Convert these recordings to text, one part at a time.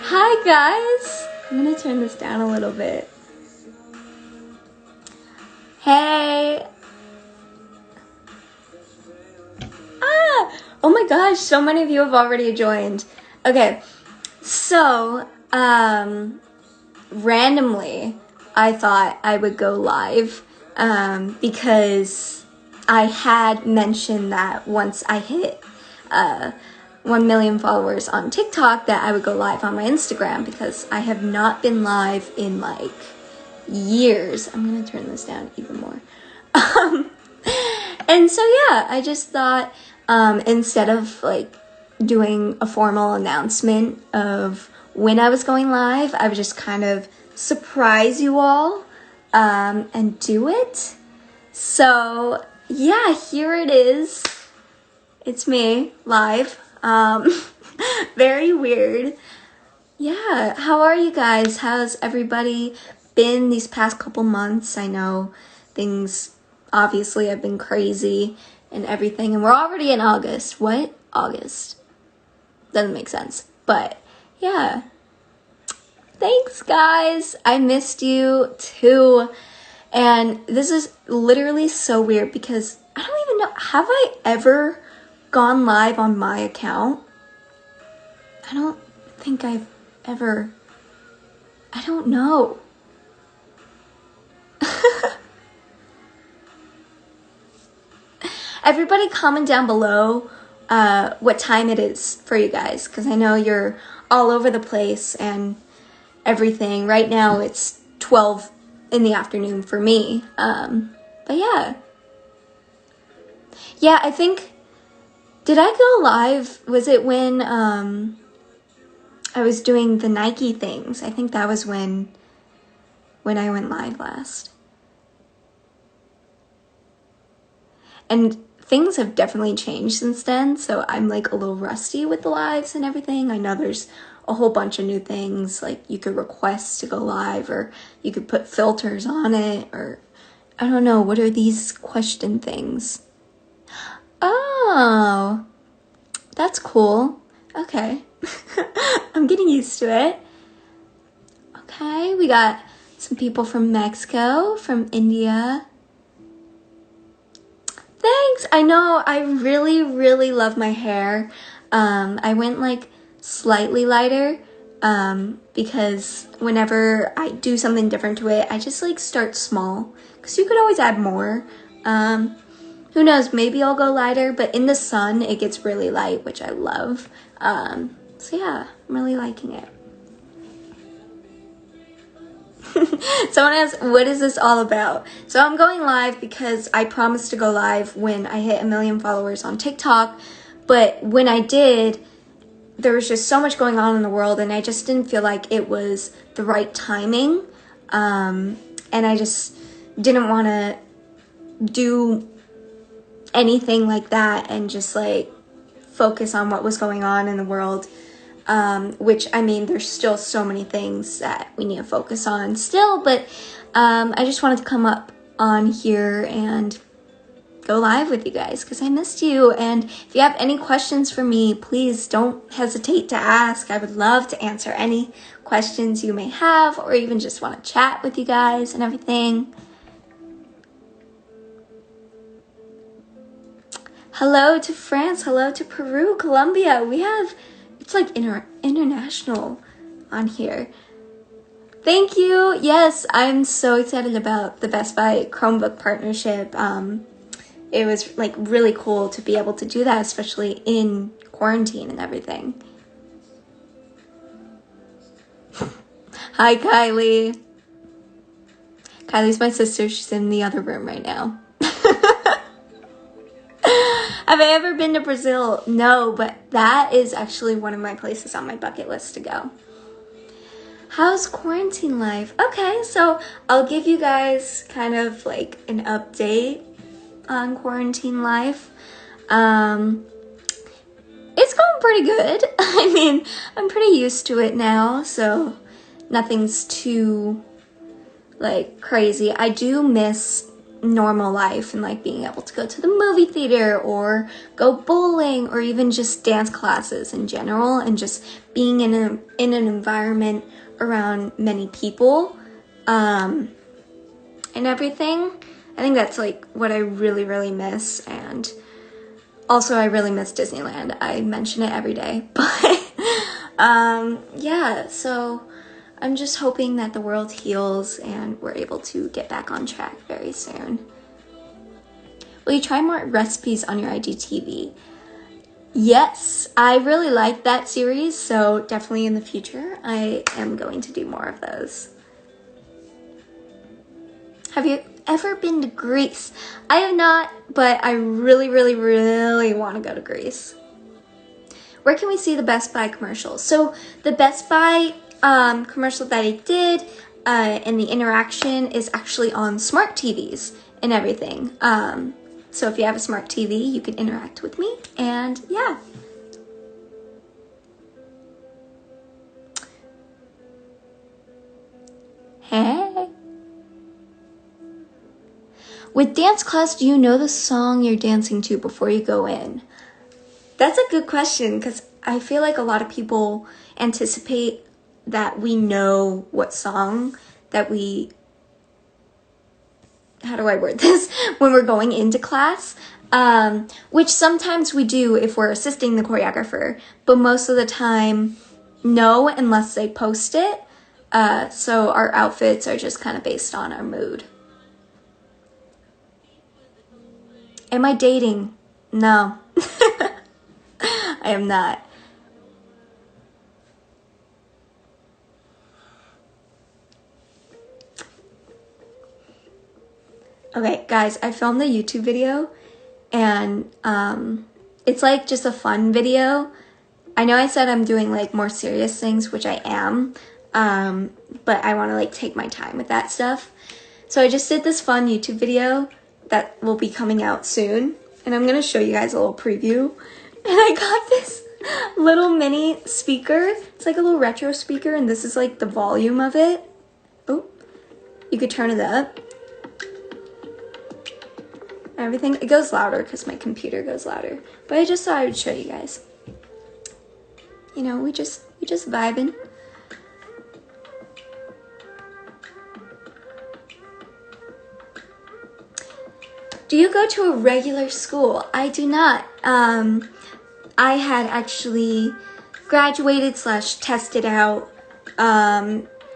Hi guys! I'm gonna turn this down a little bit. Hey! Oh my gosh, so many of you have already joined. Okay, so, randomly, I thought I would go live, because I had mentioned that once I hit, 1 million followers on TikTok that I would go live on my Instagram because I have not been live in like years. I'm gonna turn this down even more. And so yeah, I just thought instead of like doing a formal announcement of when I was going live, I would just kind of surprise you all and do it. So yeah, here it is. It's me live. Very weird. Yeah, how are you guys? How's everybody been these past couple months? I know things obviously have been crazy and everything, and we're already in August. What? August. Doesn't make sense. But yeah. Thanks, guys. I missed you too. And this is literally so weird because I don't even know. Have I ever gone live on my account? I don't think I've ever. I don't know. Everybody comment down below what time it is for you guys, because I know you're all over the place and everything. Right now it's 12 in the afternoon for me. But yeah. Yeah, I think, did I go live? Was it when I was doing the Nike things? I think that was when I went live last. And things have definitely changed since then, so I'm like a little rusty with the lives and everything. I know there's a whole bunch of new things, like you could request to go live, or you could put filters on it, or I don't know, what are these question things? Oh, that's cool. Okay. I'm getting used to it. Okay, we got some people from Mexico, from India. Thanks. I know I really, really love my hair. I went like slightly lighter because whenever I do something different to it, I just like start small because you could always add more. Who knows, maybe I'll go lighter, but in the sun it gets really light, which I love. So yeah, I'm really liking it. Someone asked, what is this all about? So I'm going live because I promised to go live when I hit 1 million followers on TikTok, but when I did, there was just so much going on in the world and I just didn't feel like it was the right timing, and I just didn't want to do anything like that and just like focus on what was going on in the world. Which, I mean, there's still so many things that we need to focus on still, but I just wanted to come up on here and go live with you guys because I missed you. And if you have any questions for me, please don't hesitate to ask. I would love to answer any questions you may have, or even just want to chat with you guys and everything. Hello to France, hello to Peru, Colombia. We have, it's like international on here. Thank you. Yes, I'm so excited about the Best Buy Chromebook partnership. It was like really cool to be able to do that, especially in quarantine and everything. Hi, Kylie. Kylie's my sister. She's in the other room right now. Have I ever been to Brazil? No, but that is actually one of my places on my bucket list to go. How's quarantine life? Okay, so I'll give you guys kind of like an update on quarantine life. It's going pretty good. I mean, I'm pretty used to it now, so nothing's too like crazy. I do miss normal life and like being able to go to the movie theater or go bowling or even just dance classes in general, and just being in an environment around many people and everything. I think that's like what I really, really miss. And also I really miss Disneyland. I mention it every day, but yeah, so I'm just hoping that the world heals and we're able to get back on track very soon. Will you try more recipes on your IGTV? Yes, I really like that series, so definitely in the future I am going to do more of those. Have you ever been to Greece? I have not, but I really, really, really want to go to Greece. Where can we see the Best Buy commercials? So the Best Buy commercial that I did and the interaction is actually on smart TVs and everything. So if you have a smart TV, you can interact with me, and yeah. Hey. With dance class, do you know the song you're dancing to before you go in? That's a good question, because I feel like a lot of people anticipate that we know what song that we, how do I word this, when we're going into class, which sometimes we do if we're assisting the choreographer, but most of the time, no, unless they post it. So our outfits are just kind of based on our mood. Am I dating? No. I am not. Okay, guys, I filmed a YouTube video, and it's like just a fun video. I know I said I'm doing like more serious things, which I am, but I want to like take my time with that stuff. So I just did this fun YouTube video that will be coming out soon, and I'm going to show you guys a little preview. And I got this little mini speaker. It's like a little retro speaker, and this is like the volume of it. Oh, you could turn it up. Everything, it goes louder because my computer goes louder, but I just thought I would show you guys. You know, we just vibing. Do you go to a regular school? I do not. I had actually graduated / tested out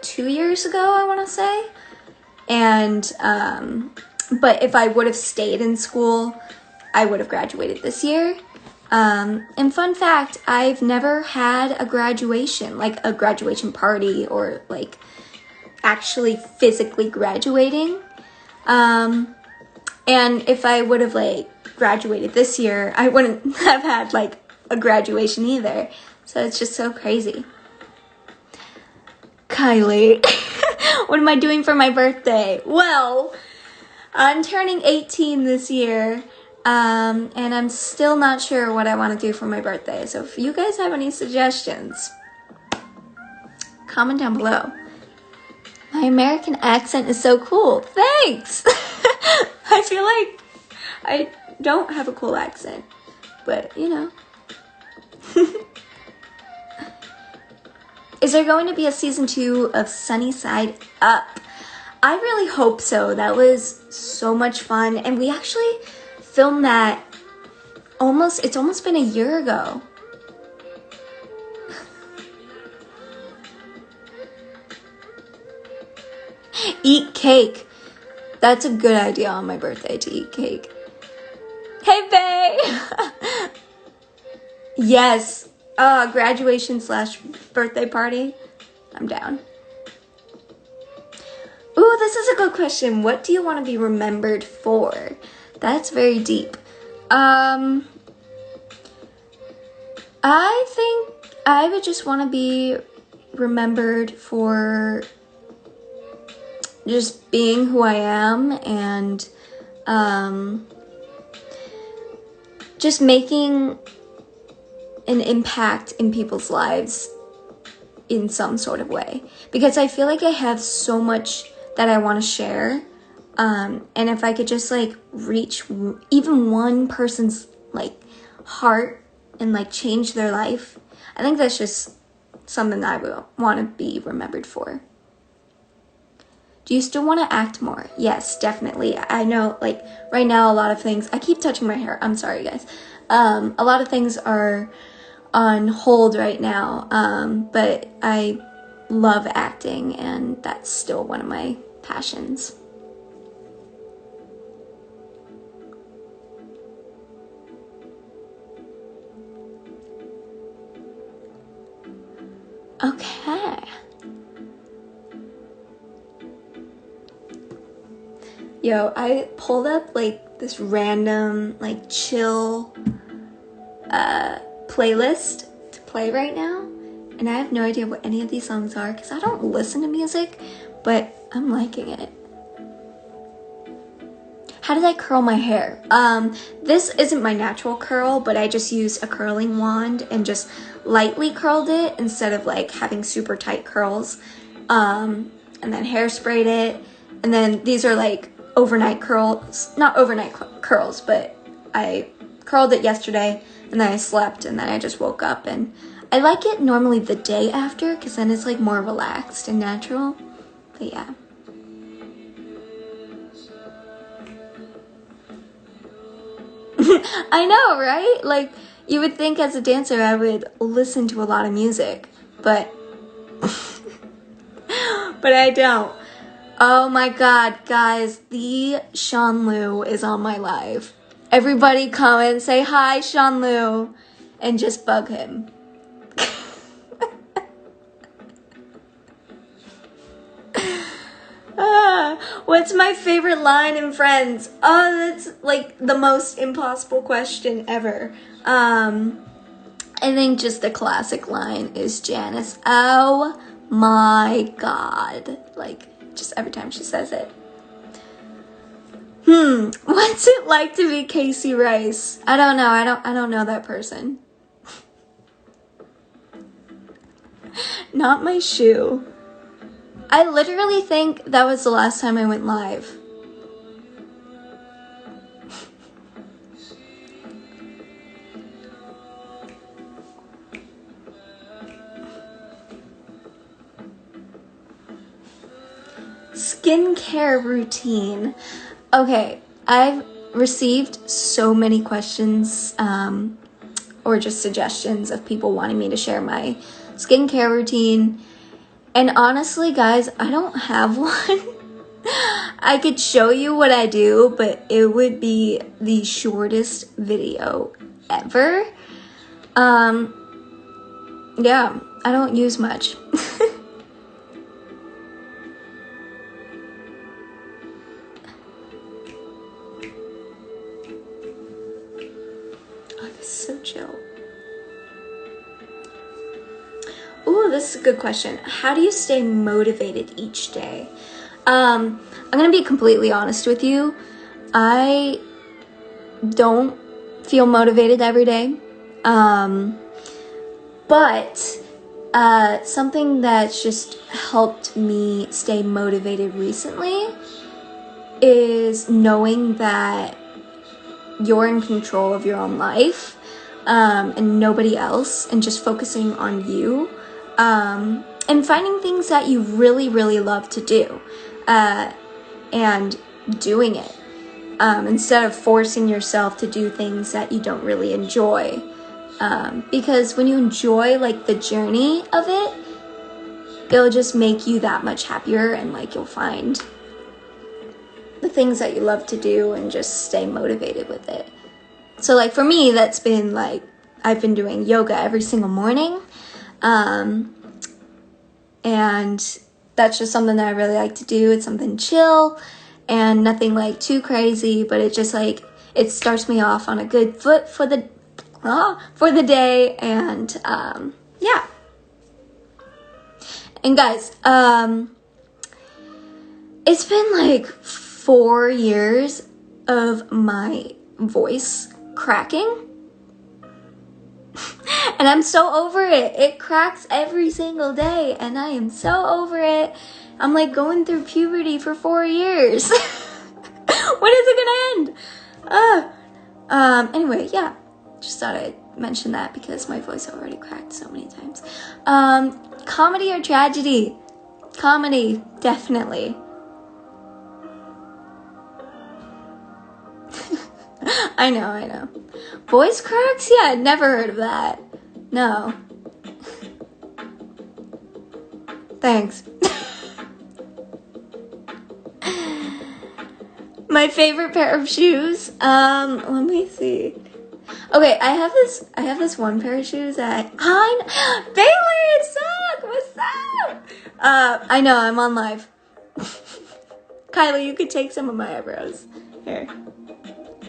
2 years ago, I want to say, and but if I would have stayed in school, I would have graduated this year. And fun fact, I've never had a graduation, like a graduation party or like actually physically graduating. And if I would have like graduated this year, I wouldn't have had like a graduation either. So it's just so crazy. Kylie, what am I doing for my birthday? Well, I'm turning 18 this year, and I'm still not sure what I want to do for my birthday. So if you guys have any suggestions, comment down below. My American accent is so cool. Thanks! I feel like I don't have a cool accent, but you know. Is there going to be a season 2 of Sunny Side Up? I really hope so. That was so much fun, and we actually filmed that it's almost been a year ago. Eat cake. That's a good idea on my birthday, to eat cake. Hey, bae! Yes. Graduation / birthday party. I'm down. Ooh, this is a good question. What do you want to be remembered for? That's very deep. I think I would just want to be remembered for just being who I am and just making an impact in people's lives in some sort of way. Because I feel like I have so much that I want to share And if I could just like reach even one person's like heart and like change their life, I think that's just something that I would want to be remembered for. Do you still want to act more? Yes, definitely. I know, like, right now, a lot of things... I keep touching my hair. I'm sorry, guys. A lot of things are on hold right now, but I love acting, and that's still one of my passions. Okay. Yo, I pulled up like this random like chill playlist to play right now, and I have no idea what any of these songs are because I don't listen to music, but I'm liking it. How did I curl my hair? This isn't my natural curl, but I just used a curling wand and just lightly curled it instead of like having super tight curls. And then hairsprayed it. And then these are like overnight curls, not overnight curls, but I curled it yesterday and then I slept and then I just woke up, and I like it normally the day after because then it's like more relaxed and natural. But yeah. I know, right? Like, you would think as a dancer I would listen to a lot of music, but but I don't. Oh my god, guys, the Sean Lu is on my live. Everybody comment, say hi, Sean Lu, and just bug him. What's my favorite line in Friends? Oh, that's like the most impossible question ever. I think just the classic line is Janice. Oh my god. Like, just every time she says it. What's it like to be Casey Rice? I don't know. I don't know that person. Not my shoe. I literally think that was the last time I went live. Skincare routine. Okay, I've received so many questions or just suggestions of people wanting me to share my skincare routine. And honestly, guys, I don't have one. I could show you what I do, but it would be the shortest video ever. Yeah, I don't use much. Oh, this is so chill. Ooh, this is a good question. How do you stay motivated each day? I'm gonna be completely honest with you. I don't feel motivated every day. But something that's just helped me stay motivated recently is knowing that you're in control of your own life, and nobody else, and just focusing on you, and finding things that you really, really love to do, and doing it, instead of forcing yourself to do things that you don't really enjoy, because when you enjoy like the journey of it, it'll just make you that much happier, and like you'll find the things that you love to do and just stay motivated with it. So like for me, that's been like, I've been doing yoga every single morning, and that's just something that I really like to do. It's something chill and nothing like too crazy, but it just like, it starts me off on a good foot for the day, and yeah. And guys, it's been like 4 years of my voice cracking, and I'm so over it. It cracks every single day, and I am so over it. I'm like going through puberty for 4 years. When is it gonna end? Anyway, yeah. Just thought I'd mention that because my voice already cracked so many times. Comedy or tragedy? Comedy, definitely. I know. Voice cracks? Yeah, I'd never heard of that. No. Thanks. My favorite pair of shoes? Let me see. Okay, I have this one pair of shoes that Bailey, it's up! What's up? I know, I'm on live. Kylie, you could take some of my eyebrows. Here.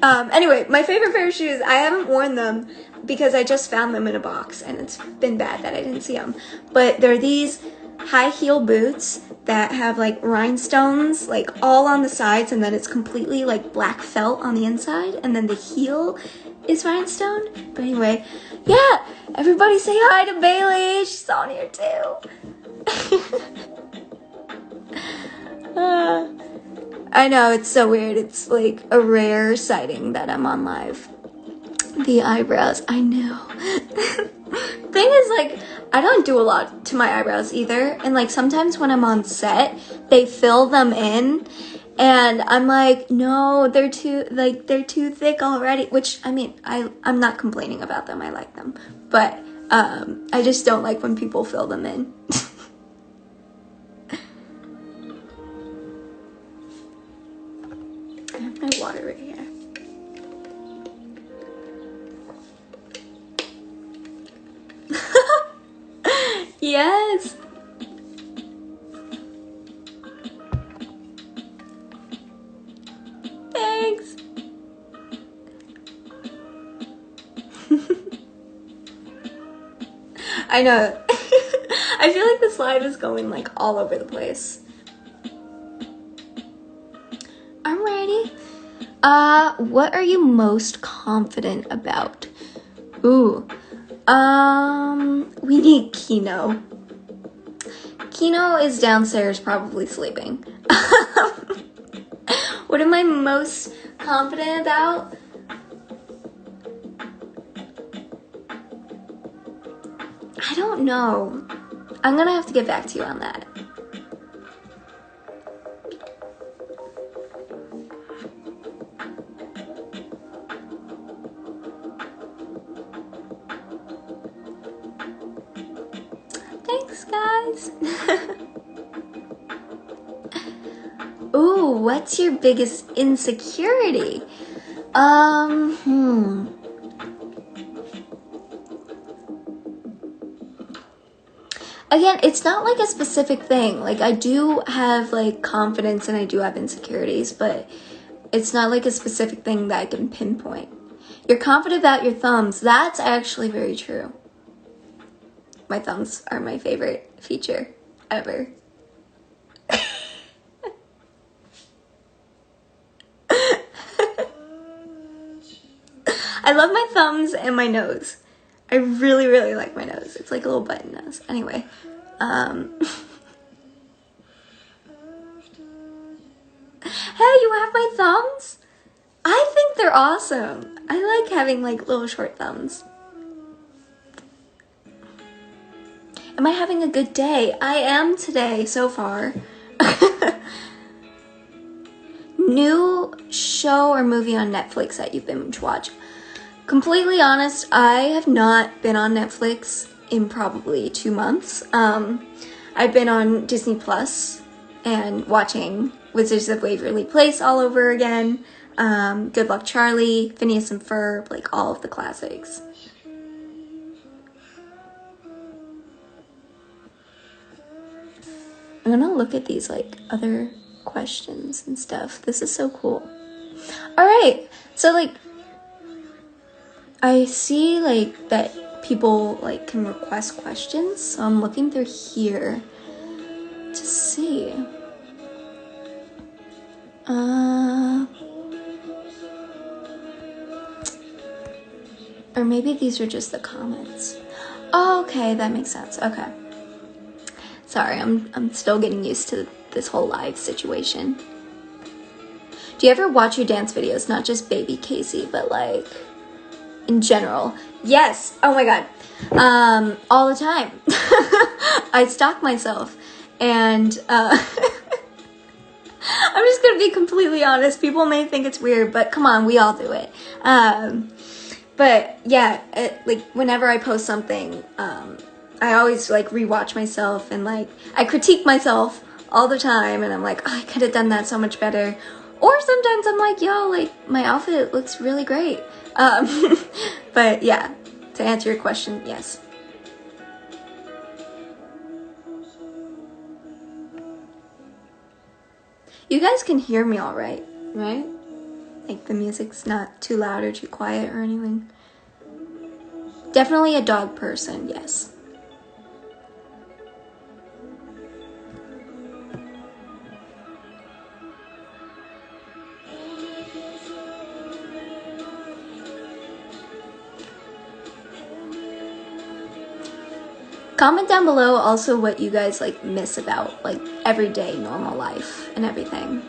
Anyway, my favorite pair of shoes, I haven't worn them because I just found them in a box and it's been bad that I didn't see them. But they're these high heel boots that have like rhinestones like all on the sides, and then it's completely like black felt on the inside, and then the heel is rhinestone. But anyway, yeah, everybody say hi to Bailey. She's on here too. I know, it's so weird. It's like a rare sighting that I'm on live. The eyebrows, I know. Thing is, like, I don't do a lot to my eyebrows either. And like sometimes when I'm on set, they fill them in. And I'm like, no, they're too thick already. Which, I mean, I'm not complaining about them. I like them. But I just don't like when people fill them in. I have my water right here. Yes. Thanks. I know. I feel like this live is going like all over the place. I'm ready. What are you most confident about? Ooh. We need Kino. Kino is downstairs probably sleeping. What am I most confident about? I don't know. I'm gonna have to get back to you on that. Thanks, guys. Ooh, what's your biggest insecurity? Again, it's not like a specific thing. Like, I do have like confidence and I do have insecurities, but it's not like a specific thing that I can pinpoint. You're confident about your thumbs. That's actually very true. My thumbs are my favorite feature ever. I love my thumbs and my nose. I really, really like my nose. It's like a little button nose. Anyway, hey, you have my thumbs? I think they're awesome. I like having like little short thumbs. Am I having a good day? I am today so far. New show or movie on Netflix that you've binge watched? Completely honest, I have not been on Netflix in probably 2 months. I've been on Disney Plus and watching Wizards of Waverly Place all over again. Good Luck Charlie, Phineas and Ferb, like all of the classics. I'm gonna look at these like other questions and stuff. This is so cool. All right, so like I see like that people like can request questions, so I'm looking through here to see. Or maybe these are just the comments. Oh, okay, that makes sense. Okay. Sorry, I'm still getting used to this whole live situation. Do you ever watch your dance videos? Not just baby Casey, but like in general. Yes. Oh my God. All the time. I stalk myself, and I'm just gonna be completely honest. People may think it's weird, but come on, we all do it. But yeah, like whenever I post something, I always like rewatch myself, and like I critique myself all the time, and I'm like, oh, I could have done that so much better. Or sometimes I'm like, yo, like my outfit looks really great. But yeah, to answer your question, yes. You guys can hear me all right? Like the music's not too loud or too quiet or anything. Definitely a dog person, yes. Comment down below also what you guys like miss about like everyday normal life and everything.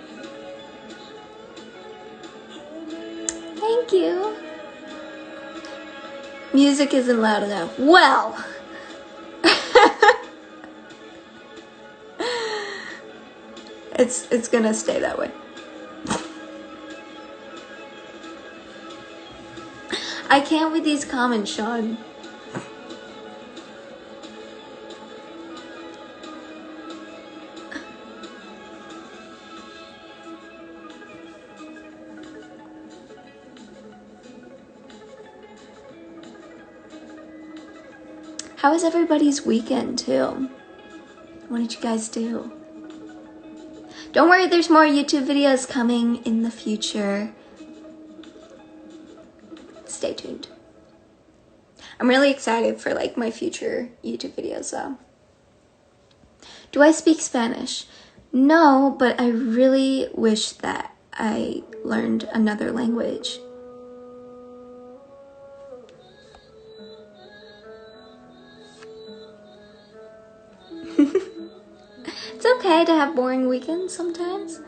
Thank you. Music isn't loud enough. Well, it's gonna stay that way. I can't with these comments, Sean. How was everybody's weekend too? What did you guys do? Don't worry, there's more YouTube videos coming in the future. Stay tuned. I'm really excited for like my future YouTube videos though. Do I speak Spanish? No, but I really wish that I learned another language. It's okay to have boring weekends sometimes.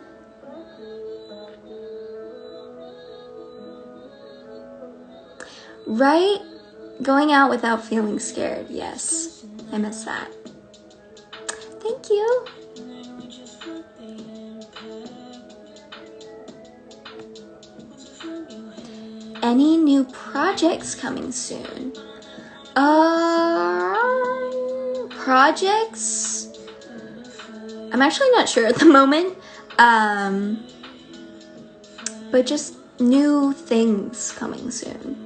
Right? Going out without feeling scared. Yes, I miss that. Thank you. Any new projects coming soon? Projects? I'm actually not sure at the moment. But just new things coming soon.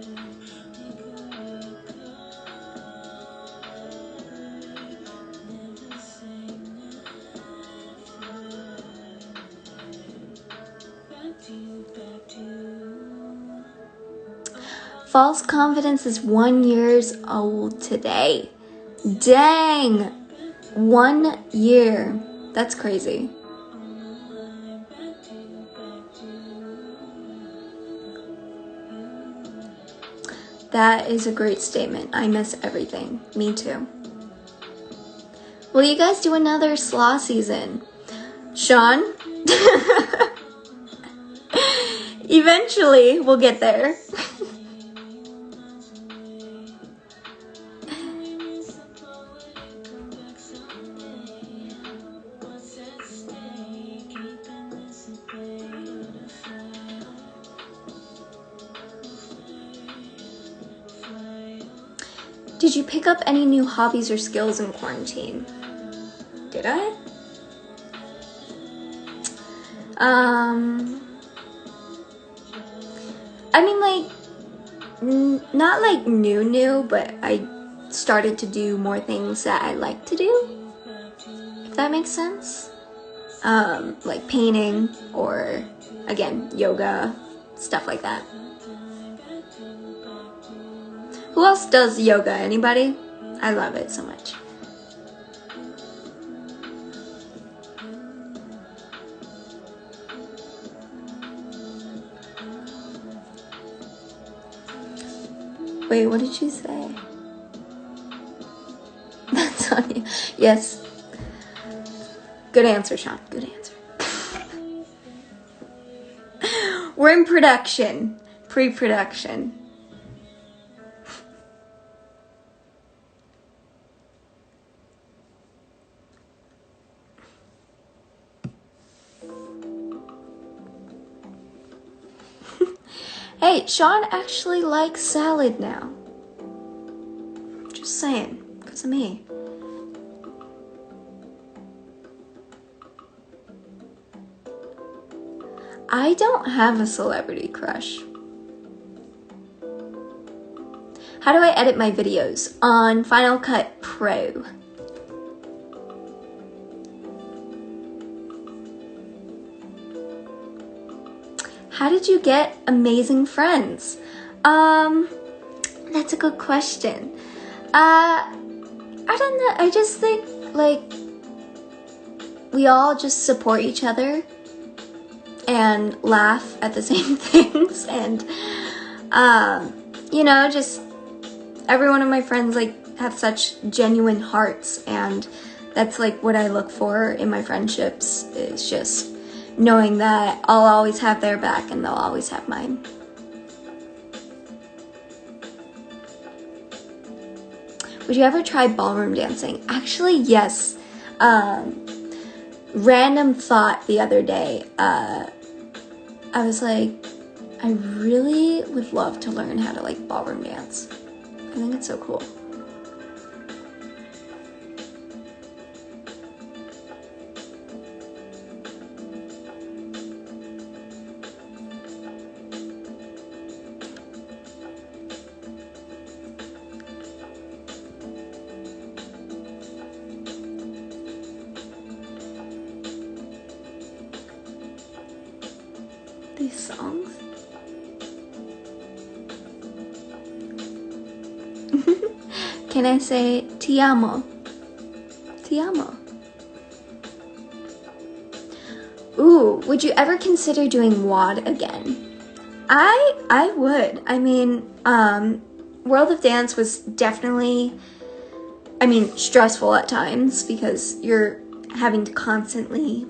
False confidence is 1 year old today. Dang! 1 year. That's crazy. That is a great statement. I miss everything. Me too. Will you guys do another slaw season? Sean? Eventually, we'll get there. Did you pick up any new hobbies or skills in quarantine? Did I? I mean, like, not like new, but I started to do more things that I like to do, if that makes sense. Like painting or, again, yoga, stuff like that. Who else does yoga? Anybody? I love it so much. Wait, what did you say? That's on you. Yes. Good answer, Sean. Good answer. We're in production. Pre-production. Hey, Sean actually likes salad now. Just saying, because of me. I don't have a celebrity crush. How do I edit my videos? On Final Cut Pro. How did you get amazing friends? That's a good question. I don't know. I just think, like, we all just support each other and laugh at the same things. And, you know, just every one of my friends, like, have such genuine hearts. And that's, like, what I look for in my friendships, is just knowing that I'll always have their back and they'll always have mine. Would you ever try ballroom dancing? Actually, yes. Random thought the other day. I was like, I really would love to learn how to, like, ballroom dance. I think it's so cool. These songs. Can I say ti amo? Ti amo. Ooh, would you ever consider doing WOD again? I would. I mean, World of Dance was definitely, I mean, stressful at times because you're having to constantly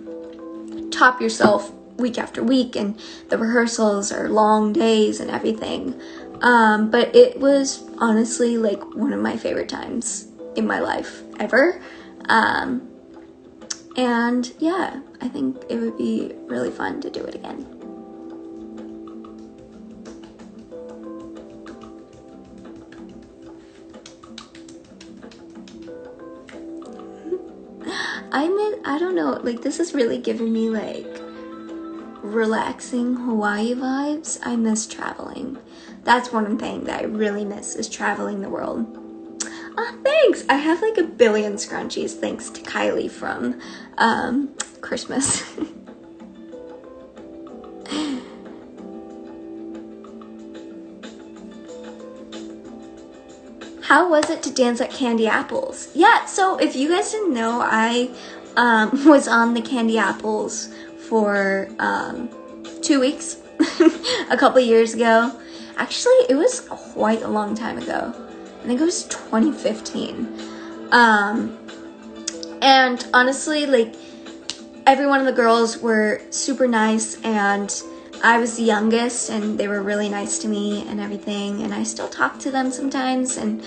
top yourself week after week, and the rehearsals are long days and everything. But it was honestly like one of my favorite times in my life ever. And yeah, I think it would be really fun to do it again. I don't know, like, this is really giving me like relaxing Hawaii vibes. I miss traveling. That's one thing that I really miss, is traveling the world. Oh, thanks! I have like a billion scrunchies thanks to Kylie from Christmas. How was it to dance at Candy Apples? Yeah, so if you guys didn't know, I was on the Candy Apples for 2 weeks a couple years ago. Actually, it was quite a long time ago. I think it was 2015. And honestly, like, every one of the girls were super nice, and I was the youngest, and they were really nice to me and everything, and I still talk to them sometimes, and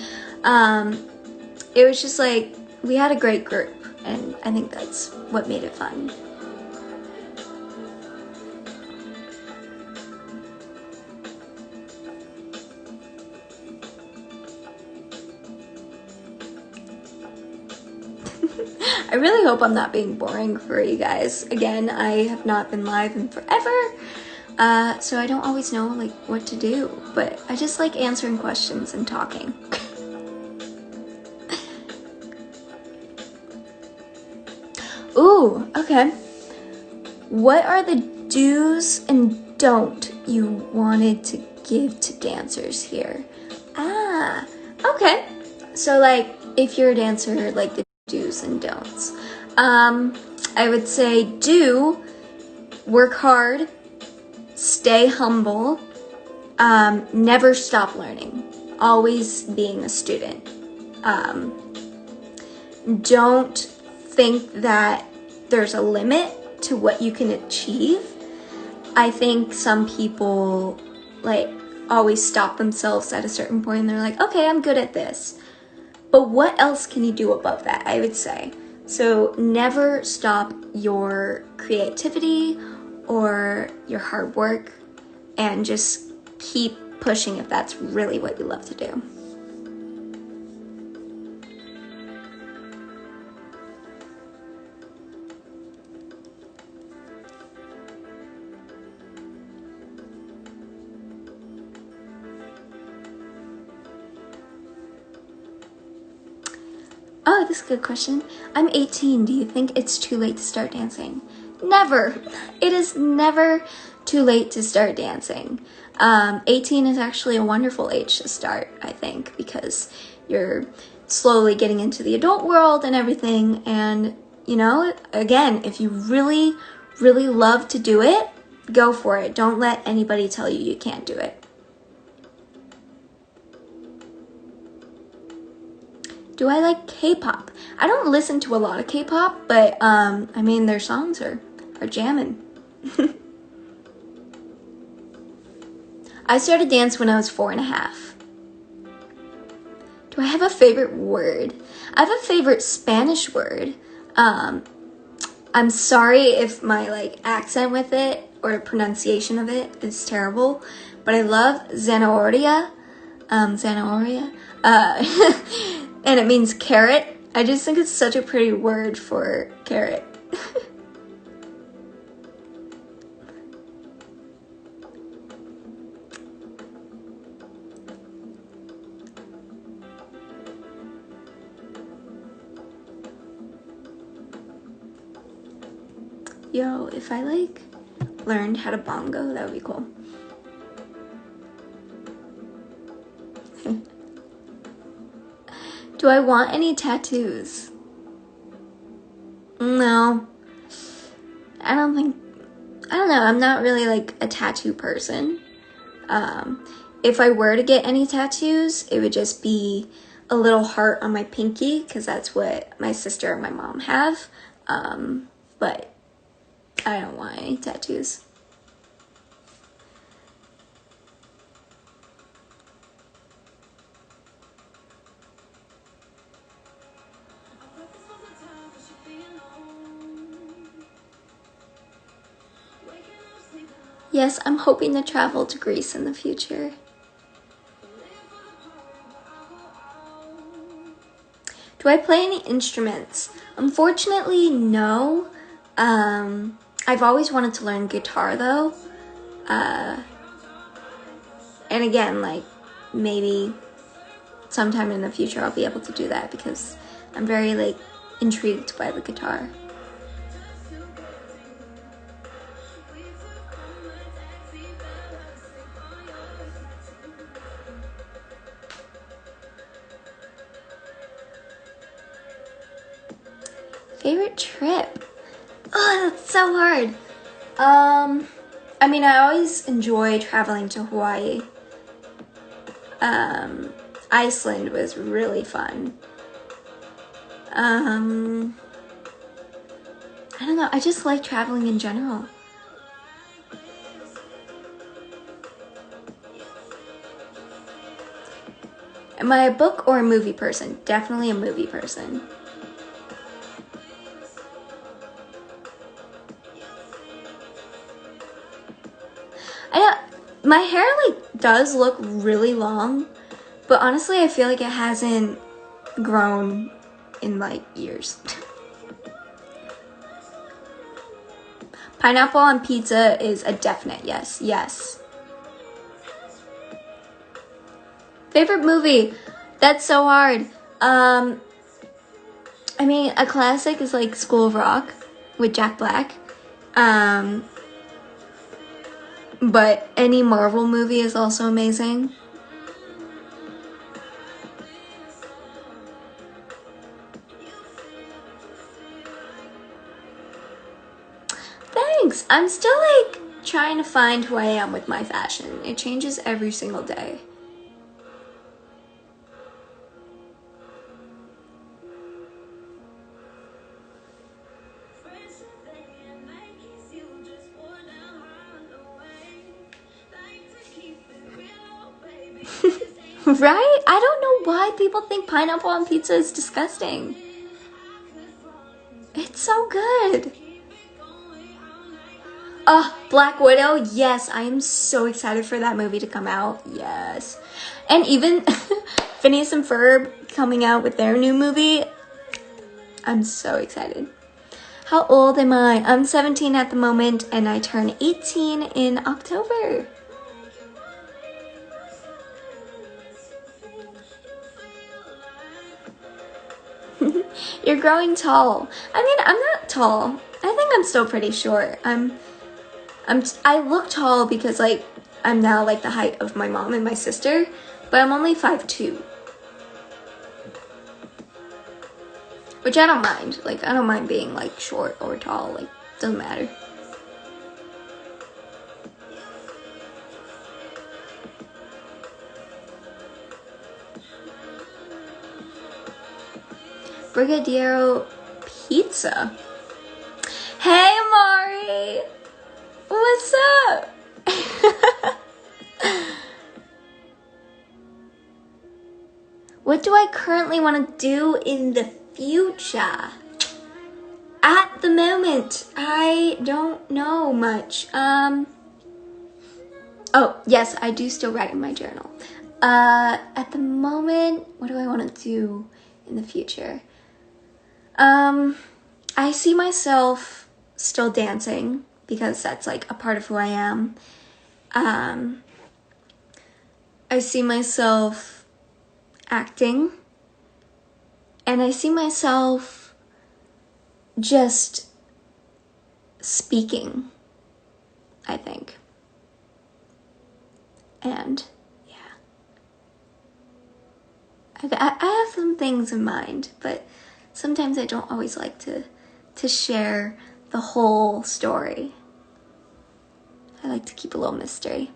it was just like, we had a great group, and I think that's what made it fun. I really hope I'm not being boring for you guys. Again, I have not been live in forever, so I don't always know like what to do, but I just like answering questions and talking. Ooh, okay. What are the do's and don't you wanted to give to dancers here? Ah, okay. So like, if you're a dancer, like the do's and don'ts. I would say do work hard, stay humble, never stop learning, always being a student. Don't think that there's a limit to what you can achieve. I think some people like always stop themselves at a certain point and they're like, okay, I'm good at this. But what else can you do above that, I would say? So never stop your creativity or your hard work, and just keep pushing if that's really what you love to do. Oh, this is a good question. I'm 18. Do you think it's too late to start dancing? Never. It is never too late to start dancing. 18 is actually a wonderful age to start, I think, because you're slowly getting into the adult world and everything. And, you know, again, if you really, really love to do it, go for it. Don't let anybody tell you can't do it. Do I like K-pop? I don't listen to a lot of K-pop, but I mean, their songs are jamming. I started dance when I was 4.5. Do I have a favorite word? I have a favorite Spanish word. I'm sorry if my like accent with it or pronunciation of it is terrible, but I love zanahoria. Zanahoria. And it means carrot. I just think it's such a pretty word for carrot. Yo, if I like learned how to bongo, that would be cool. Do I want any tattoos? No. I don't know. I'm not really like a tattoo person. If I were to get any tattoos, it would just be a little heart on my pinky, because that's what my sister and my mom have. But I don't want any tattoos. Yes, I'm hoping to travel to Greece in the future. Do I play any instruments? Unfortunately, no. I've always wanted to learn guitar though. And again, like maybe sometime in the future I'll be able to do that, because I'm very like intrigued by the guitar. Favorite trip? Oh, that's so hard. I mean, I always enjoy traveling to Hawaii. Iceland was really fun. I don't know, I just like traveling in general. Am I a book or a movie person? Definitely a movie person. My hair like does look really long, but honestly I feel like it hasn't grown in like years. Pineapple on pizza is a definite yes. Yes. Favorite movie? That's so hard. I mean, a classic is like School of Rock with Jack Black. But any Marvel movie is also amazing. Thanks! I'm still like trying to find who I am with my fashion. It changes every single day. Right? I don't know why people think pineapple on pizza is disgusting. It's so good. Oh, Black Widow. Yes, I am so excited for that movie to come out. Yes. And even Phineas and Ferb coming out with their new movie. I'm so excited. How old am I? I'm 17 at the moment, and I turn 18 in October. You're growing tall. I mean, I'm not tall. I think I'm still pretty short. I look tall because like I'm now like the height of my mom and my sister, but I'm only 5'2". Which I don't mind. Like, I don't mind being, like, short or tall. Like, doesn't matter. Brigadeiro Pizza. Hey, Mari! What's up? What do I currently want to do in the future? At the moment, I don't know much. Oh, yes, I do still write in my journal. At the moment, what do I want to do in the future? I see myself still dancing because that's like a part of who I am. I see myself acting, and I see myself just speaking, I think. And yeah, I have some things in mind, but sometimes I don't always like to share the whole story. I like to keep a little mystery.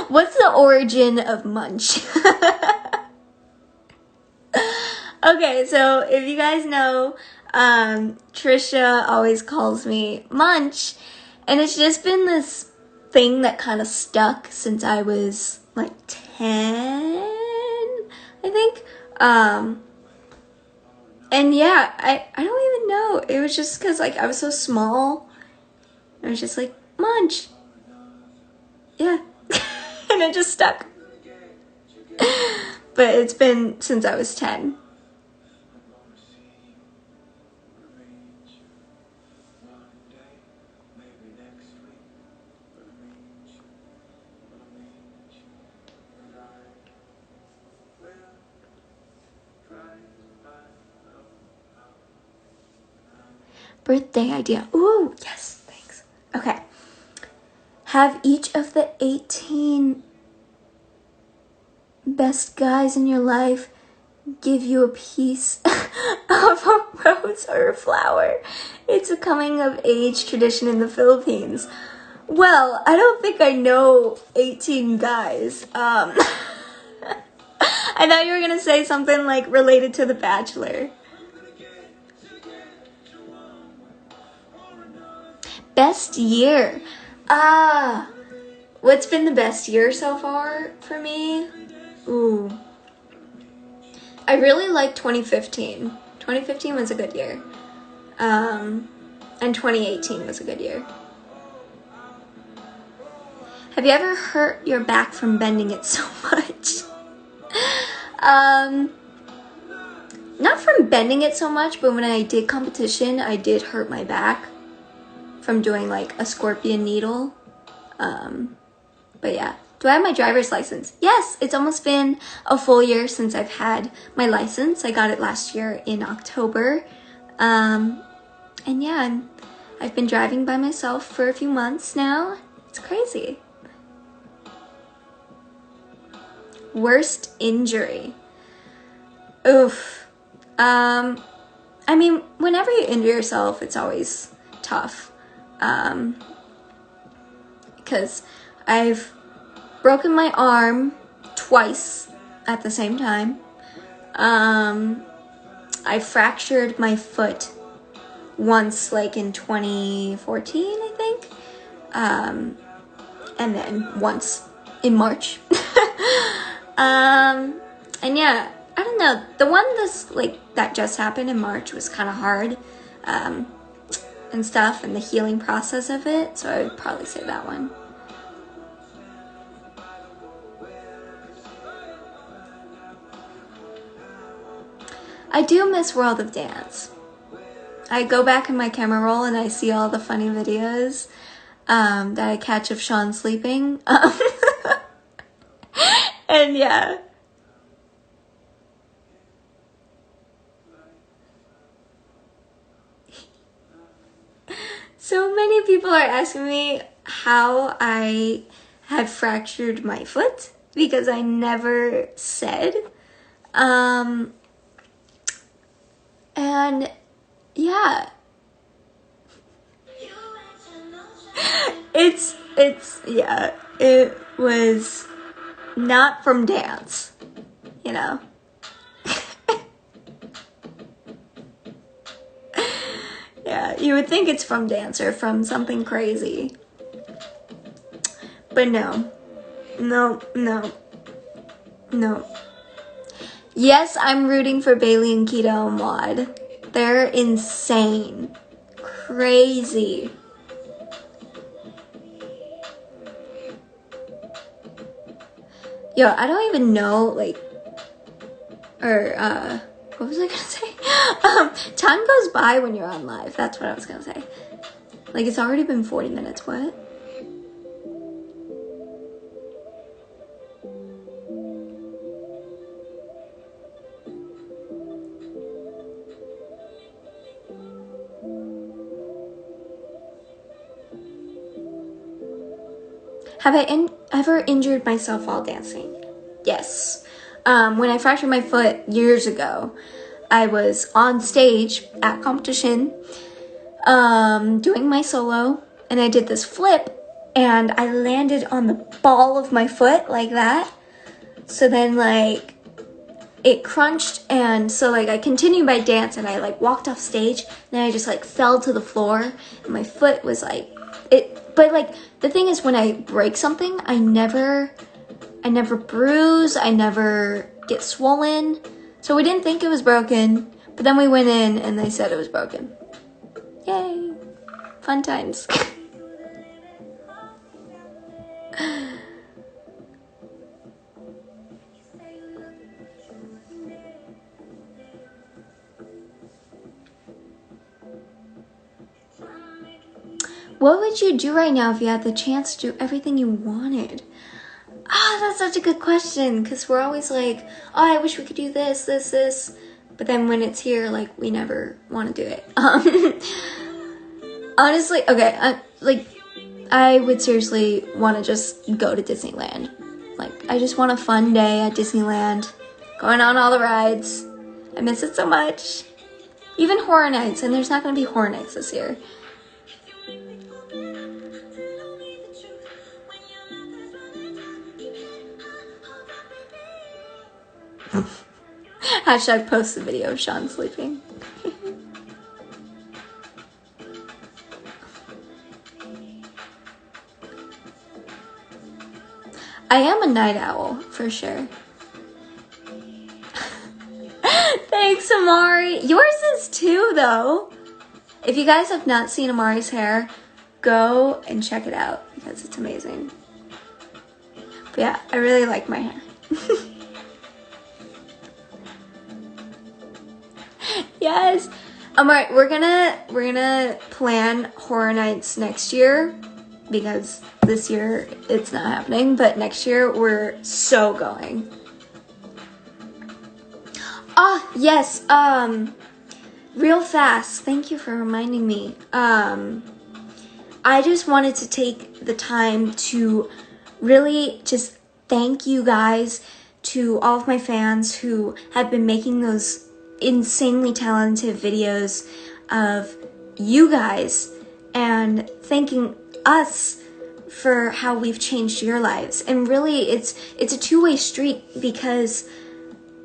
What's the origin of Munch? Okay, so if you guys know, Trisha always calls me Munch, and it's just been this thing that kind of stuck since I was like 10, I think. And yeah, I don't even know. It was just because like I was so small. I was just like, Munch. Yeah. And it just stuck. But it's been since I was 10. Birthday idea. Ooh, yes, thanks. Okay. Have each of the 18 best guys in your life give you a piece of a rose or a flower. It's a coming of age tradition in the Philippines. Well, I don't think I know 18 guys. I thought you were gonna say something like related to The Bachelor. Best year. What's been the best year so far for me? Ooh. I really like 2015. 2015 was a good year. And 2018 was a good year. Have you ever hurt your back from bending it so much? Not from bending it so much, but when I did competition, I did hurt my back from doing like a scorpion needle. But yeah. Do I have my driver's license? Yes, it's almost been a full year since I've had my license. I got it last year in October. And yeah, I've been driving by myself for a few months now. It's crazy. Worst injury. Oof. I mean, whenever you injure yourself, it's always tough. Because I've broken my arm twice at the same time. I fractured my foot once, like in 2014, I think. And then once in March. And yeah, I don't know. The one that just happened in March was kind of hard, and stuff, and the healing process of it. So I would probably say that one. I do miss World of Dance. I go back in my camera roll and I see all the funny videos that I catch of Sean sleeping. And yeah. So many people are asking me how I had fractured my foot because I never said. And yeah. Yeah, it was not from dance, you know. Yeah, you would think it's from dance or from something crazy. But no. Yes, I'm rooting for Bailey and Keto and Wad. They're insane. Crazy. Yo, I don't even know, like, or, what was I gonna say? Time goes by when you're on live. That's what I was gonna say. Like, it's already been 40 minutes. What? Have I ever injured myself while dancing? Yes. When I fractured my foot years ago, I was on stage at competition, doing my solo, and I did this flip, and I landed on the ball of my foot like that. So then, like, it crunched, and so, like, I continued my dance, and I, like, walked off stage, and then I just, like, fell to the floor, and my foot was, like, but, like, the thing is, when I break something, I never bruise, I never get swollen, so we didn't think it was broken, but then we went in, and they said it was broken. Yay! Fun times. What would you do right now if you had the chance to do everything you wanted? That's such a good question, because we're always like, oh, I wish we could do this. But then when it's here, like, we never want to do it. Honestly, okay, I would seriously want to just go to Disneyland. Like, I just want a fun day at Disneyland, going on all the rides. I miss it so much. Even Horror Nights, and there's not going to be Horror Nights this year. Hashtag post the video of Sean sleeping. I am a night owl, for sure. Thanks, Amari. Yours is too, though. If you guys have not seen Amari's hair, go and check it out, because it's amazing. But yeah, I really like my hair. Yes. Alright, we're gonna plan Horror Nights next year, because this year it's not happening, but next year we're so going. Yes, real fast, thank you for reminding me. I just wanted to take the time to really just thank you guys, to all of my fans who have been making those insanely talented videos of you guys, and thanking us for how we've changed your lives. And really, it's a two-way street, because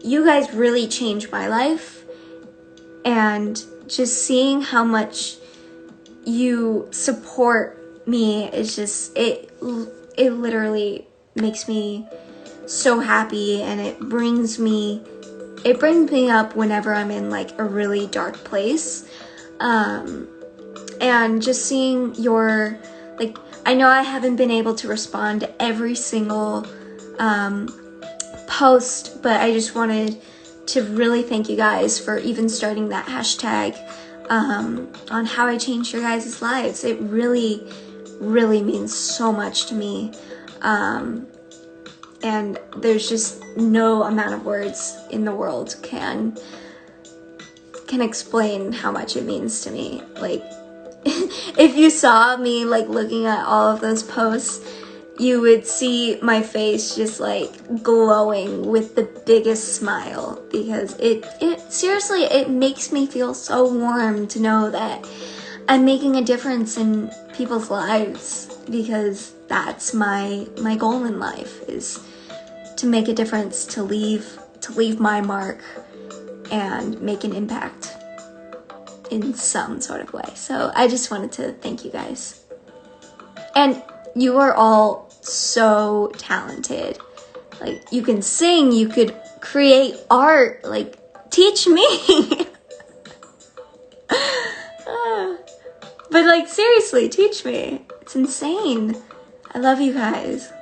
you guys really changed my life, and just seeing how much you support me is just, it literally makes me so happy, and it brings me up whenever I'm in like a really dark place. And just seeing your, like, I know I haven't been able to respond to every single post, but I just wanted to really thank you guys for even starting that hashtag on how I changed your guys' lives. It really, really means so much to me. And there's just no amount of words in the world can explain how much it means to me. Like, if you saw me like looking at all of those posts, you would see my face just like glowing with the biggest smile, because it seriously, it makes me feel so warm to know that I'm making a difference in people's lives, because that's my goal in life, is to make a difference, to leave my mark and make an impact in some sort of way. So I just wanted to thank you guys. And you are all so talented. Like, you can sing, you could create art, like, teach me. But like, seriously, teach me. It's insane. I love you guys.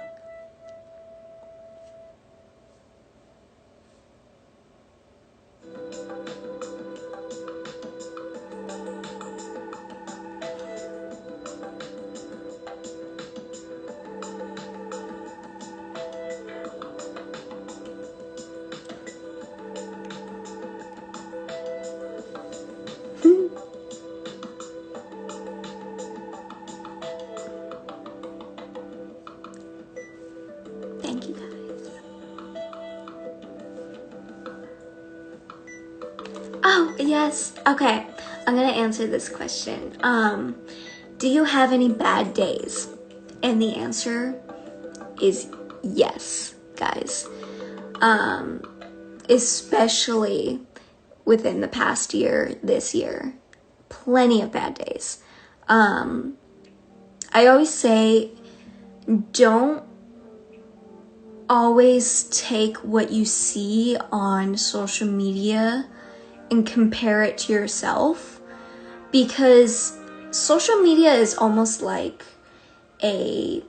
Thank you guys. Oh, yes. Okay. I'm gonna answer this question. Do you have any bad days? And the answer is yes, guys. Especially within the past year, this year. Plenty of bad days. I always say, don't always take what you see on social media and compare it to yourself, because social media is almost like a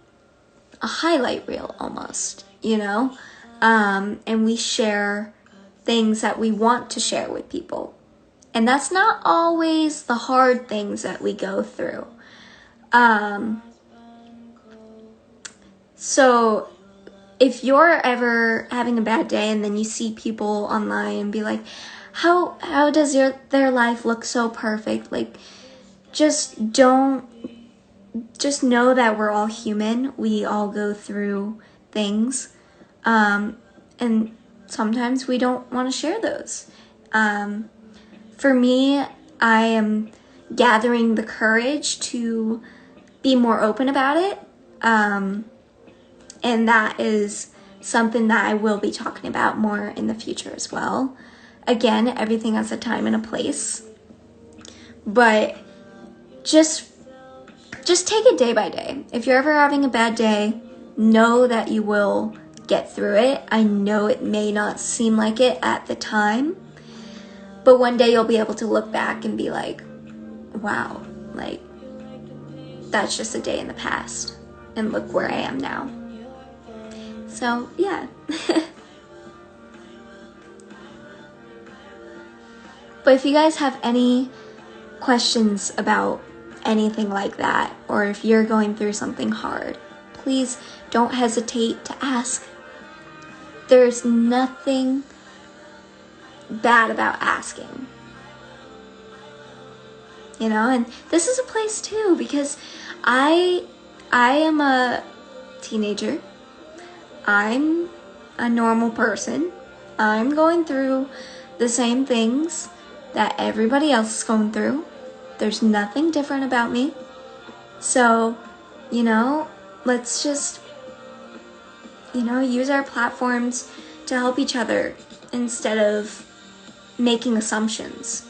highlight reel, almost, you know? And we share things that we want to share with people. And that's not always the hard things that we go through. So if you're ever having a bad day and then you see people online and be like, how does their life look so perfect? Like, just know that we're all human. We all go through things. And sometimes we don't want to share those. For me, I am gathering the courage to be more open about it. And that is something that I will be talking about more in the future as well. Again, everything has a time and a place. But just take it day by day. If you're ever having a bad day, know that you will get through it. I know it may not seem like it at the time, but one day you'll be able to look back and be like, wow, like, that's just a day in the past, and look where I am now. So, yeah. But if you guys have any questions about anything like that, or if you're going through something hard, please don't hesitate to ask. There's nothing bad about asking. You know, and this is a place too, because I am a teenager. I'm a normal person. I'm going through the same things that everybody else is going through. There's nothing different about me. So, you know, let's just, you know, use our platforms to help each other instead of making assumptions.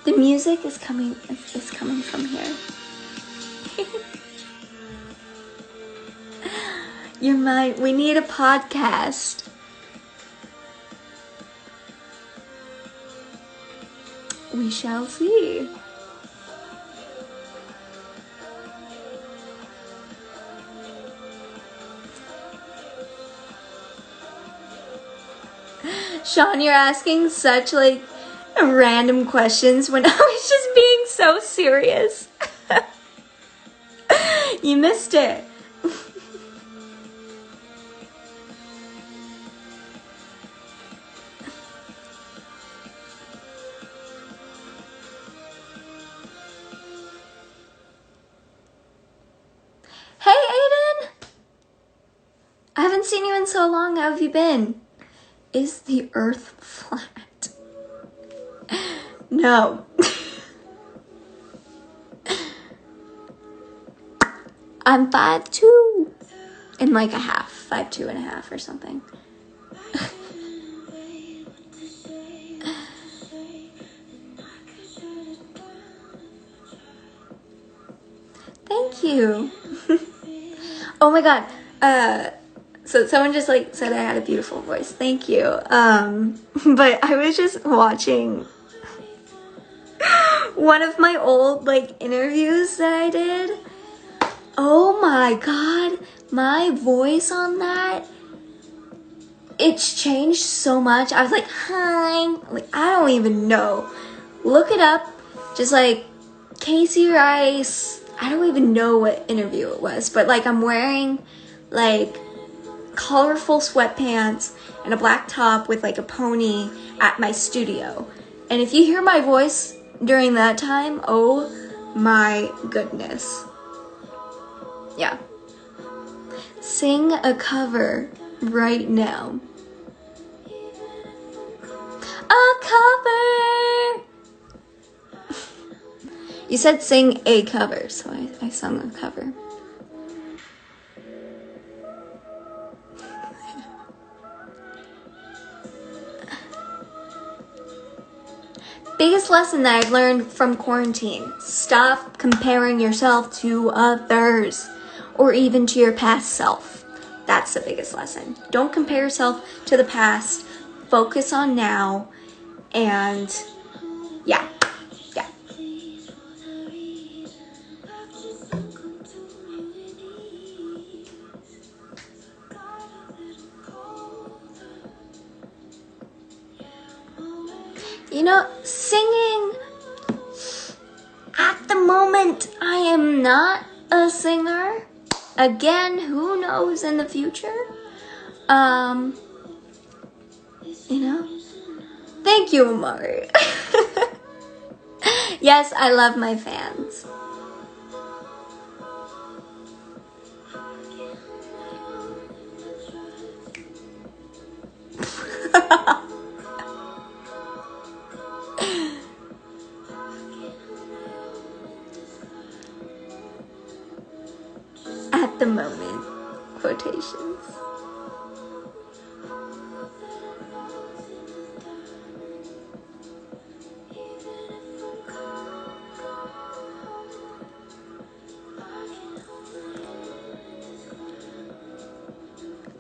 The music is coming from here. Your mind, we need a podcast. We shall see. Sean, you're asking such like random questions when I was just being so serious. You missed it. Hey, Aiden! I haven't seen you in so long. How have you been? Is the earth flat? No. I'm 5'2" and like a half. 5'2" and a half or something. Thank you. Oh my god. So someone just like said I had a beautiful voice. Thank you. But I was just watching one of my old like interviews that I did. Oh my god, my voice on that, it's changed so much. I was like, hi, like I don't even know. Look it up. Just like Casey Rice. I don't even know what interview it was, but like I'm wearing like colorful sweatpants and a black top with like a pony at my studio. And if you hear my voice during that time, oh my goodness. Yeah. Sing a cover right now. A cover! You said sing a cover, so I sung a cover. Biggest lesson that I've learned from quarantine: stop comparing yourself to others or even to your past self. That's the biggest lesson. Don't compare yourself to the past. Focus on now. And yeah. You know, singing, at the moment, I am not a singer. Again, who knows in the future? You know? Thank you, Amari. Yes, I love my fans. At the moment, quotations.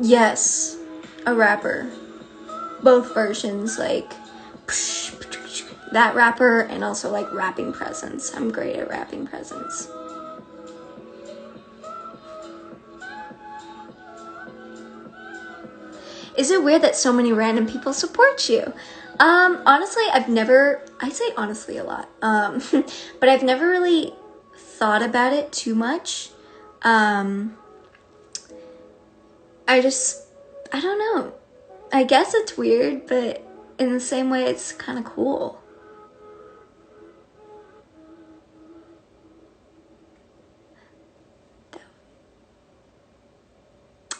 Yes, a rapper. Both versions, like that rapper and also like rapping presence. I'm great at rapping presence. Is it weird that so many random people support you? Honestly, I say honestly a lot, but I've never really thought about it too much. I don't know. I guess it's weird, but in the same way, it's kind of cool.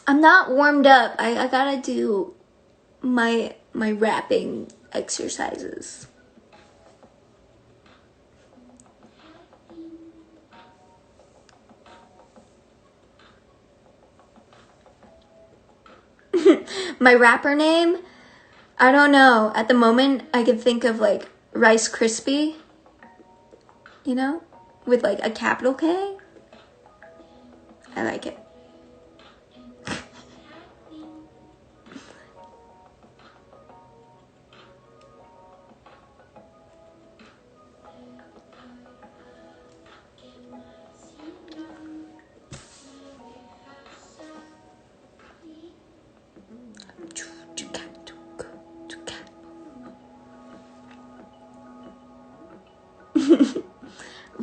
I'm not warmed up. I gotta do my rapping exercises. My rapper name? I don't know. At the moment, I can think of like Rice Krispie. you know, with like a capital K. I like it.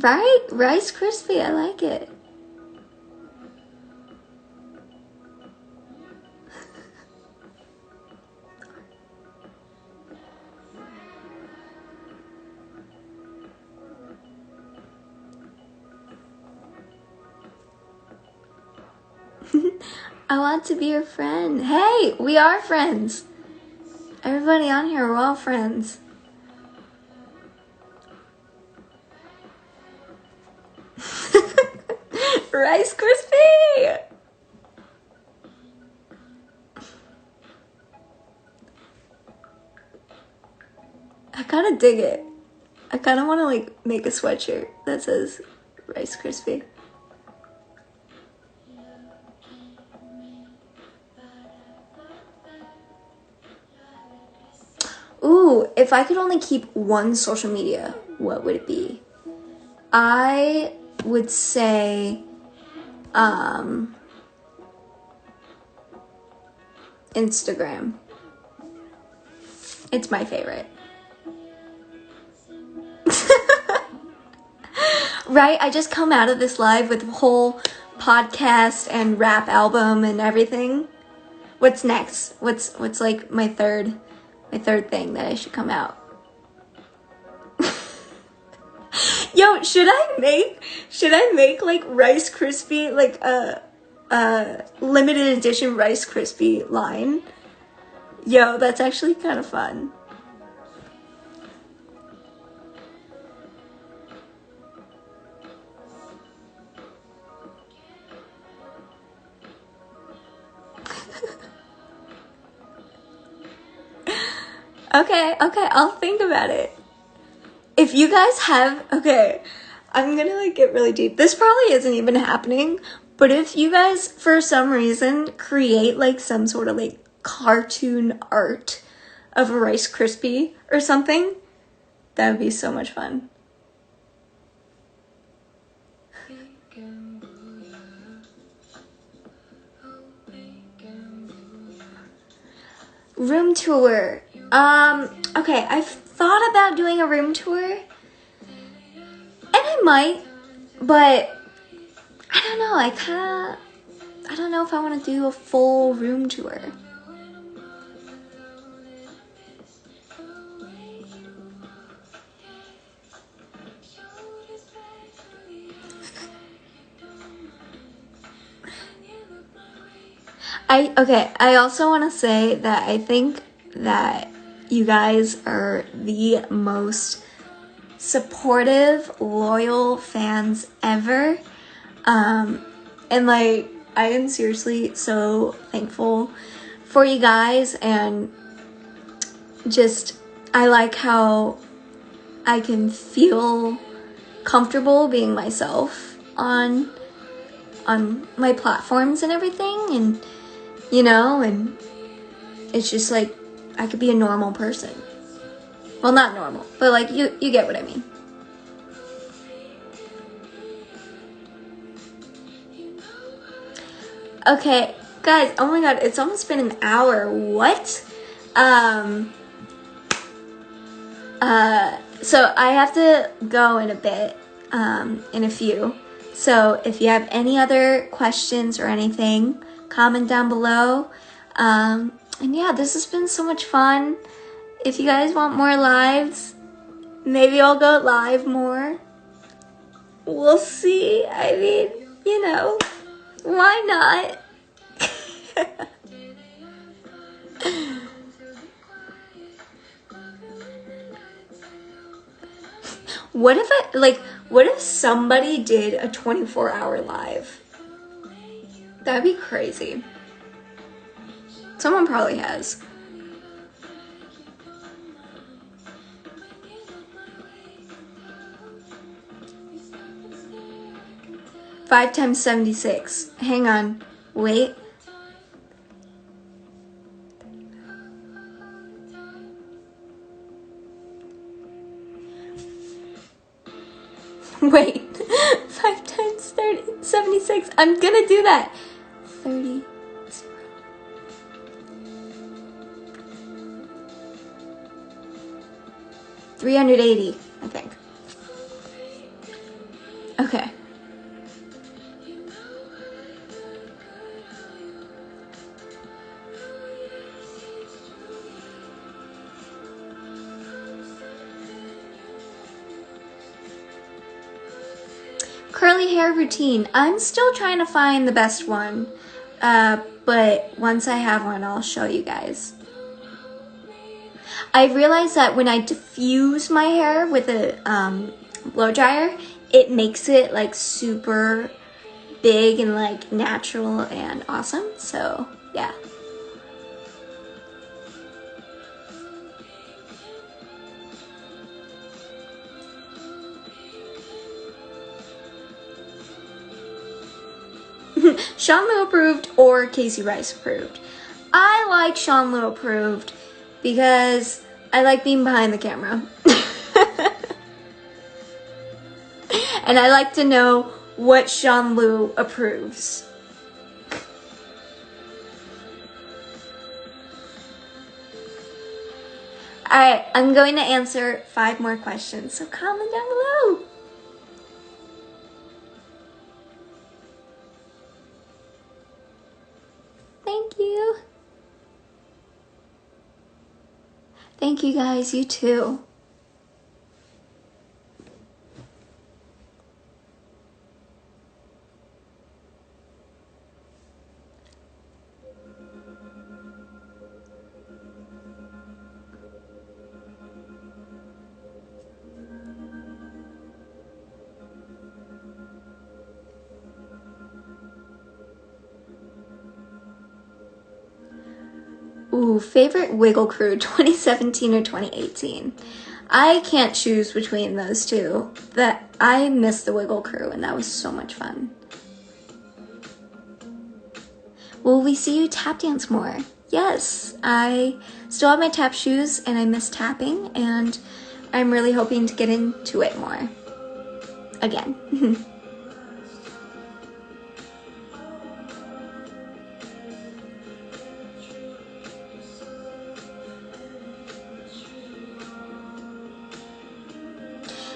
Right? Rice Krispie, I like it. I want to be your friend. Hey, we are friends. Everybody on here, we're all friends. Rice Krispie! I kind of dig it. I kind of want to like make a sweatshirt that says Rice Krispie. Ooh, if I could only keep one social media, what would it be? I would say Instagram. It's my favorite. Right? I just come out of this live with a whole podcast and rap album and everything. What's next? What's like my third thing that I should come out? Yo, should I make like Rice Krispie, like a limited edition Rice Krispie line? Yo, that's actually kind of fun. Okay, I'll think about it. If you guys have, okay, I'm gonna like get really deep. This probably isn't even happening, but if you guys, for some reason, create like some sort of like cartoon art of a Rice Krispie or something, that would be so much fun. Room tour. Okay, I've thought about doing a room tour, and I might, but I don't know. I don't know if I want to do a full room tour. I also want to say that I think that you guys are the most supportive, loyal fans ever. And like, I am seriously so thankful for you guys, and just, I like how I can feel comfortable being myself on my platforms and everything, and you know, and it's just like I could be a normal person. Well, not normal, but like you get what I mean. Okay, guys, oh my god, it's almost been an hour. What? So I have to go in a bit, in a few. So if you have any other questions or anything, comment down below. And yeah, this has been so much fun. If you guys want more lives, maybe I'll go live more. We'll see. I mean, you know, why not? What if somebody did a 24-hour live? That'd be crazy. Someone probably has. 5 times 76. Hang on. Wait. Wait. 5 times 76. I'm gonna do that. 30. 380, I think. Okay. Curly hair routine. I'm still trying to find the best one. But once I have one, I'll show you guys. I realized that when I diffuse my hair with a blow dryer, it makes it like super big and like natural and awesome. So yeah. Sean Liu approved or Casey Rice approved. I like Sean Liu approved because I like being behind the camera. And I like to know what Sean Liu approves. Alright, I'm going to answer 5 more questions, so comment down below. Thank you. Thank you guys, you too. Ooh, favorite Wiggle Crew, 2017 or 2018? I can't choose between those two. I miss the Wiggle Crew, and that was so much fun. Will we see you tap dance more? Yes, I still have my tap shoes, and I miss tapping, and I'm really hoping to get into it more. Again.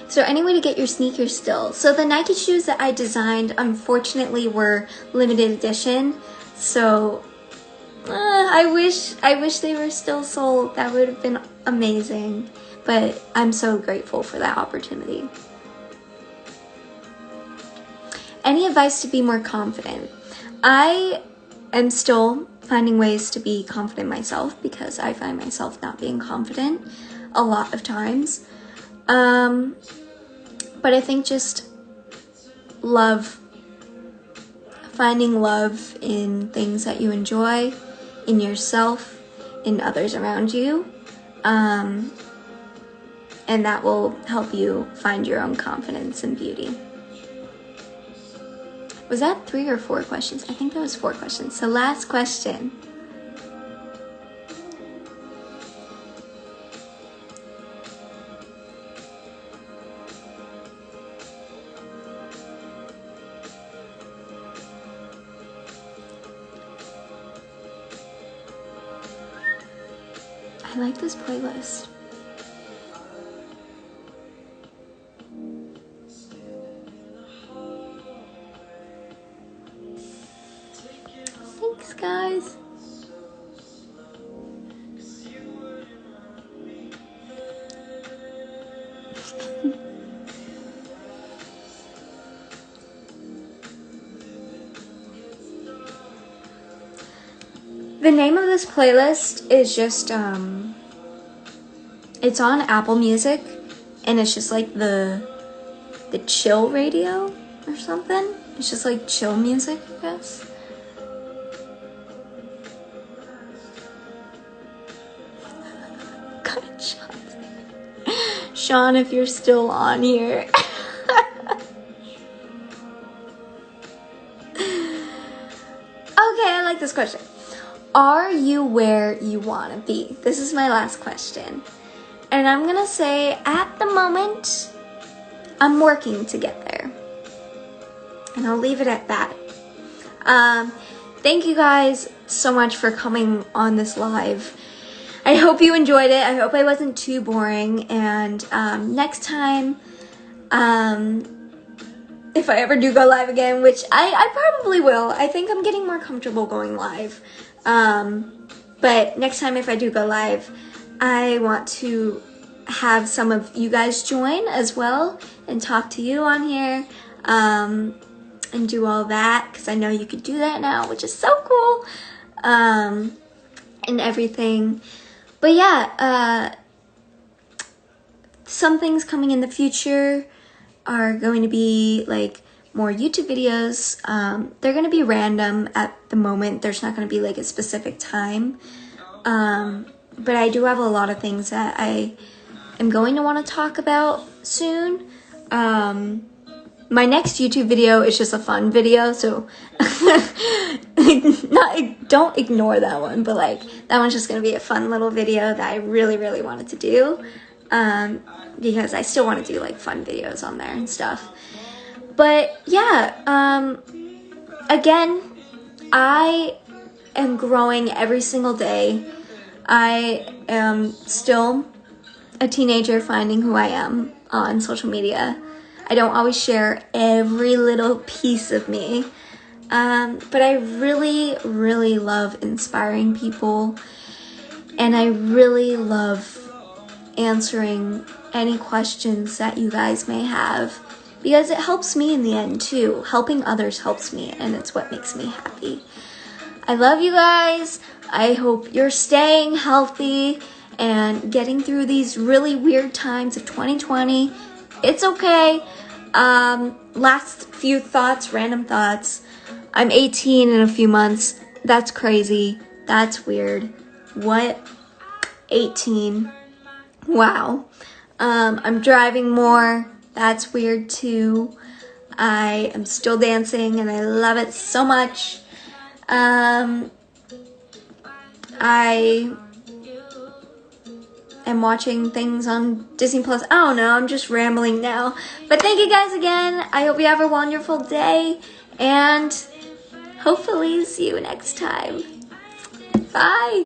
Is there any way to get your sneakers still? So the Nike shoes that I designed, unfortunately, were limited edition. So I wish they were still sold. That would have been amazing. But I'm so grateful for that opportunity. Any advice to be more confident? I am still finding ways to be confident myself because I find myself not being confident a lot of times. But I think just finding love in things that you enjoy, in yourself, in others around you, and that will help you find your own confidence and beauty. Was that 3 or 4 questions? I think that was 4 questions. So last question. I like this playlist. Thanks, guys. The name of this playlist is just, it's on Apple Music, and it's just like the chill radio or something. It's just like chill music, I guess. God, Sean, if you're still on here. like this question. Are you where you want to be? This is my last question. And I'm going to say, at the moment, I'm working to get there. And I'll leave it at that. Thank you guys so much for coming on this live. I hope you enjoyed it. I hope I wasn't too boring. And next time, if I ever do go live again, which I probably will. I think I'm getting more comfortable going live. But next time if I do go live, I want to have some of you guys join as well and talk to you on here. And do all that, because I know you could do that now, which is so cool, and everything. But yeah, some things coming in the future are going to be like more YouTube videos. They're going to be random at the moment. There's not going to be like a specific time, but I do have a lot of things that I am going to want to talk about soon. My next YouTube video is just a fun video, so don't ignore that one, but like that one's just gonna be a fun little video that I really, really wanted to do, because I still want to do like fun videos on there and stuff. But yeah, again, I am growing every single day. I am still a teenager finding who I am on social media. I don't always share every little piece of me, but I really, really love inspiring people, and I really love answering any questions that you guys may have, because it helps me in the end too. Helping others helps me, and it's what makes me happy. I love you guys. I hope you're staying healthy and getting through these really weird times of 2020. It's okay. Last few thoughts, random thoughts. I'm 18 in a few months. That's crazy. That's weird. What? 18. Wow. I'm driving more. That's weird too. I am still dancing and I love it so much. I am watching things on Disney Plus. I don't know, I'm just rambling now. But thank you guys again. I hope you have a wonderful day, and hopefully see you next time. Bye.